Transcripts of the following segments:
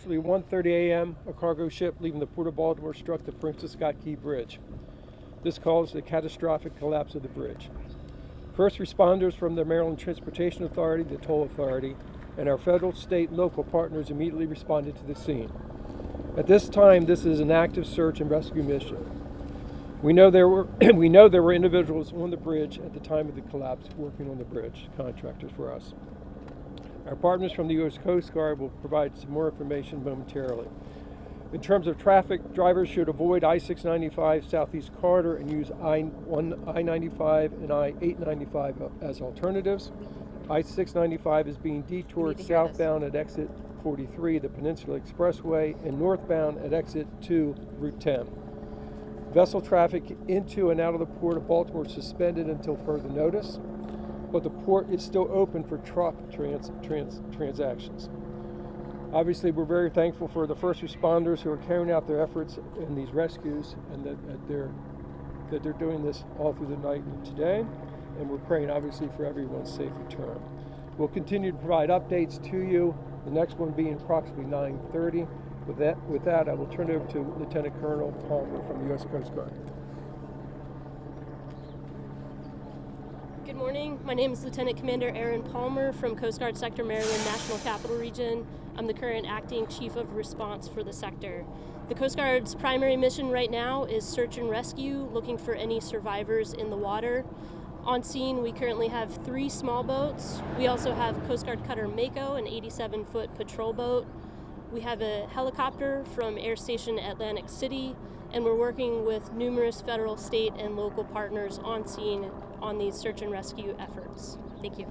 Approximately 1:30 a.m., a cargo ship leaving the Port of Baltimore struck the Francis Scott Key Bridge. This caused a catastrophic collapse of the bridge. First responders from the Maryland Transportation Authority, the Toll Authority, and our federal, state, and local partners immediately responded to the scene. At this time, this is an active search and rescue mission. We know there were individuals on the bridge at the time of the collapse working on the bridge, contractors for us. Our partners from the U.S. Coast Guard will provide some more information momentarily. In terms of traffic, drivers should avoid I-695 Southeast Corridor and use I-95 and I-895 as alternatives. I-695 is being detoured southbound at exit 43, the Peninsula Expressway, and northbound at exit 2, Route 10. Vessel traffic into and out of the Port of Baltimore is suspended until further notice, but the port is still open for truck transactions. Obviously, we're very thankful for the first responders who are carrying out their efforts in these rescues, and that they're doing this all through the night and today, and we're praying obviously for everyone's safe return. We'll continue to provide updates to you, the next one being approximately 9:30. With that, I will turn it over to Lieutenant Colonel Palmer from the U.S. Coast Guard. Good morning. My name is Lieutenant Commander Aaron Palmer from Coast Guard Sector Maryland National Capital Region. I'm the current Acting Chief of Response for the sector. The Coast Guard's primary mission right now is search and rescue, looking for any survivors in the water. On scene, we currently have 3 small boats. We also have Coast Guard Cutter Mako, an 87-foot patrol boat. We have a helicopter from Air Station Atlantic City, and we're working with numerous federal, state, and local partners on scene on these search and rescue efforts. Thank you.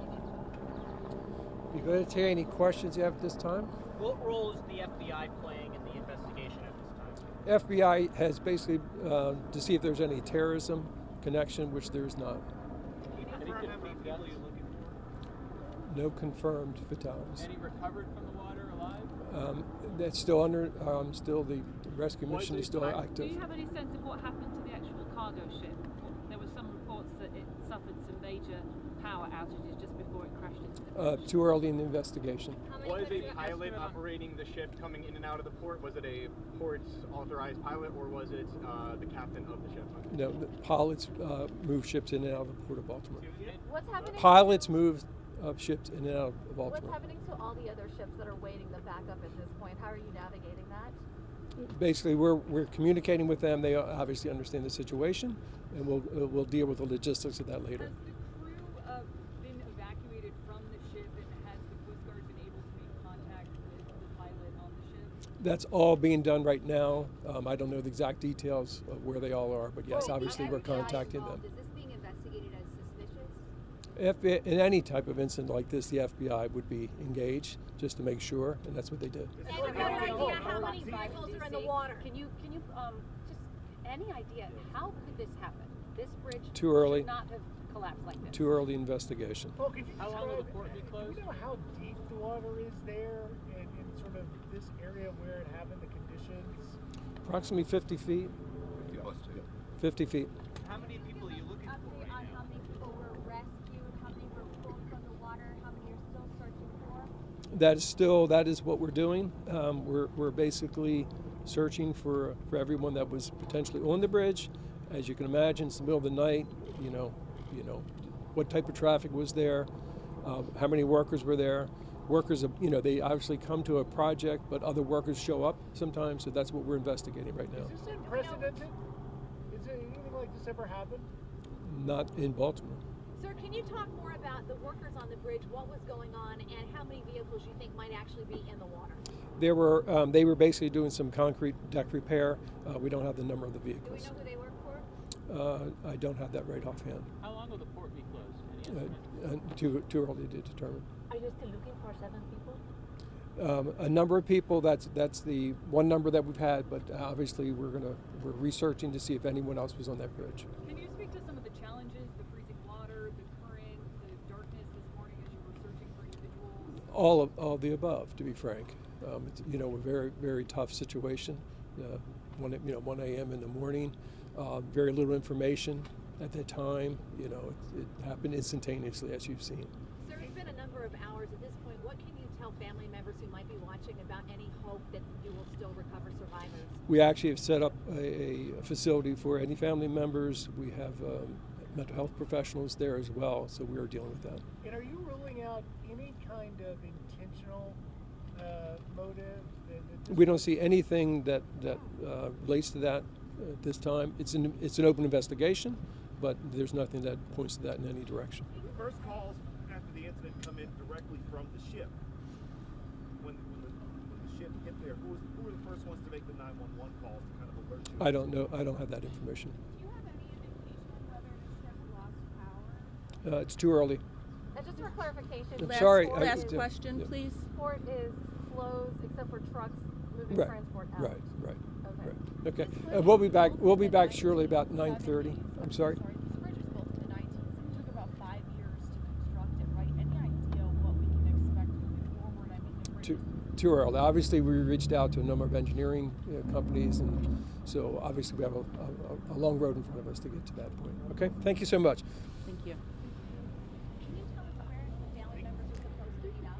You going to take any questions you have at this time? What role is the FBI playing in the investigation at this time? FBI has basically to see if there's any terrorism connection, which there is not. Can you confirm how many people you're looking for? No confirmed fatalities. Any recovered from the water alive? That's still under, still the rescue mission is still active. Do you have any sense of what happened to the actual cargo ship? There were some reports that it suffered some major power outages just before it crashed into the bridge. Too early in the investigation. Was a pilot operating the ship coming in and out of the port? Was it a port's authorized pilot, or was it the captain of the ship? No, the pilots move ships in and out of the Port of Baltimore. What's happening? Pilots move ships in and out of Baltimore. What's happening to all the other ships that are waiting the backup at this point? How are you navigating that? Basically, we're communicating with them. They obviously understand the situation, and we'll deal with the logistics of that later. Has the crew been evacuated from the ship, and has the Coast Guard been able to make contact with the pilot on the ship? That's all being done right now. I don't know the exact details of where they all are, but yes, Well, obviously we're contacting them. Is this being investigated as suspicious? In any type of incident like this, the FBI would be engaged just to make sure, and that's what they did. Any idea how many vehicles are in the water? Can you just any idea how could this happen? This bridge Too early. should not have collapsed like this. Too early investigation. Well, could you How long will the port be closed? Do we know how deep the water is there in sort of this area where it happened, the conditions? Approximately 50 feet. 50 feet. How many people are you looking for Update right on now? how many people were rescued, how many were pulled from the water, how many are still searching for? That is what we're doing. We're basically searching for everyone that was potentially on the bridge. As you can imagine, it's the middle of the night. You know, what type of traffic was there, how many workers were there. Workers, they obviously come to a project, but other workers show up sometimes. So that's what we're investigating right now. Is this unprecedented? Is anything like this ever happened? Not in Baltimore. Sir, can you talk more about the workers on the bridge, what was going on, and how many vehicles you think might actually be in the water? They were basically doing some concrete deck repair. We don't have the number of the Do we vehicles. know who they work for? I don't have that right offhand. How long will the port be closed? Any estimate? Too early to determine. Are you still looking for 7 people? A number of people. That's the one number that we've had, but obviously we're researching to see if anyone else was on that bridge. Can you speak to some of the challenges, the freezing water, the current, the darkness this morning as you were searching for individuals? All of the above, to be frank. It's, a very, very tough situation. 1 a.m. in the morning. Very little information at that time. It happened instantaneously, as you've seen. Sir, it's been a number of hours at this point. What can you tell family members who might be watching about any hope that you will still recover survivors? We actually have set up a facility for any family members. We have mental health professionals there as well, so we are dealing with that. And are you ruling out any kind of intentional motive? We don't see anything that relates to that at this time. It's an open investigation, but there's nothing that points to that in any direction. The first calls after the incident come in directly from the ship. When the ship hit there, who were the first ones to make the 911 calls to kind of alert you? I don't know. I don't have that information. Do you have any indication of whether the ship lost power? It's too early. And just for clarification, I'm sorry. Last question, please. port is closed except for trucks moving Right. transport out. Right. Okay. Okay. We'll be back. We'll be back surely about 9:30. I'm sorry. This bridge was built in the 19s. It took about 5 years to construct it, right? Any idea what we can expect moving forward? I mean, the bridge Too early. Obviously, we reached out to a number of engineering companies, and so obviously we have a long road in front of us to get to that point. Okay. Thank you so much. Thank you. Can you tell us where the family members are supposed to be now?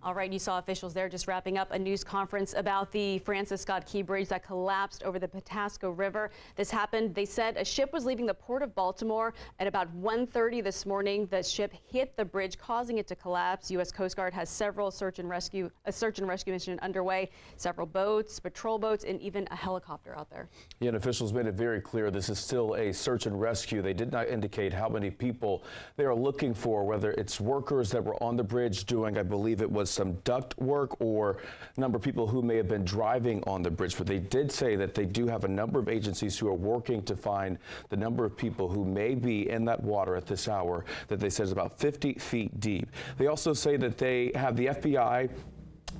All right, you saw officials there just wrapping up a news conference about the Francis Scott Key Bridge that collapsed over the Patapsco River. This happened, they said, a ship was leaving the port of Baltimore at about 1:30 this morning. The ship hit the bridge, causing it to collapse. U.S. Coast Guard has several a search and rescue mission underway, several boats, patrol boats, and even a helicopter out there. Yeah, and officials made it very clear this is still a search and rescue. They did not indicate how many people they are looking for, whether it's workers that were on the bridge doing, I believe it was some duct work, or a number of people who may have been driving on the bridge. But they did say that they do have a number of agencies who are working to find the number of people who may be in that water at this hour that they said is about 50 feet deep. They also say that they have the FBI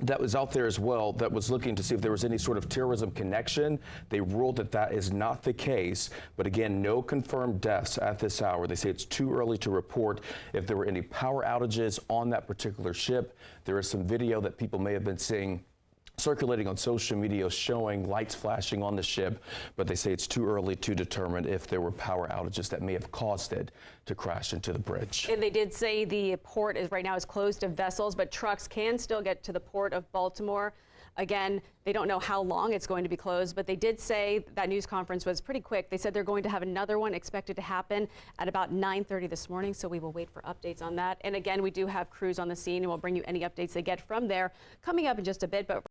that was out there as well that was looking to see if there was any sort of terrorism connection. They ruled that that is not the case. But again, no confirmed deaths at this hour. They say it's too early to report if there were any power outages on that particular ship. There is some video that people may have been seeing circulating on social media showing lights flashing on the ship, but they say it's too early to determine if there were power outages that may have caused it to crash into the bridge. And they did say the port is right now is closed to vessels, but trucks can still get to the port of Baltimore. Again, they don't know how long it's going to be closed, but they did say that news conference was pretty quick. They said they're going to have another one expected to happen at about 9:30 this morning, so we will wait for updates on that. And again, we do have crews on the scene, and we'll bring you any updates they get from there coming up in just a bit. But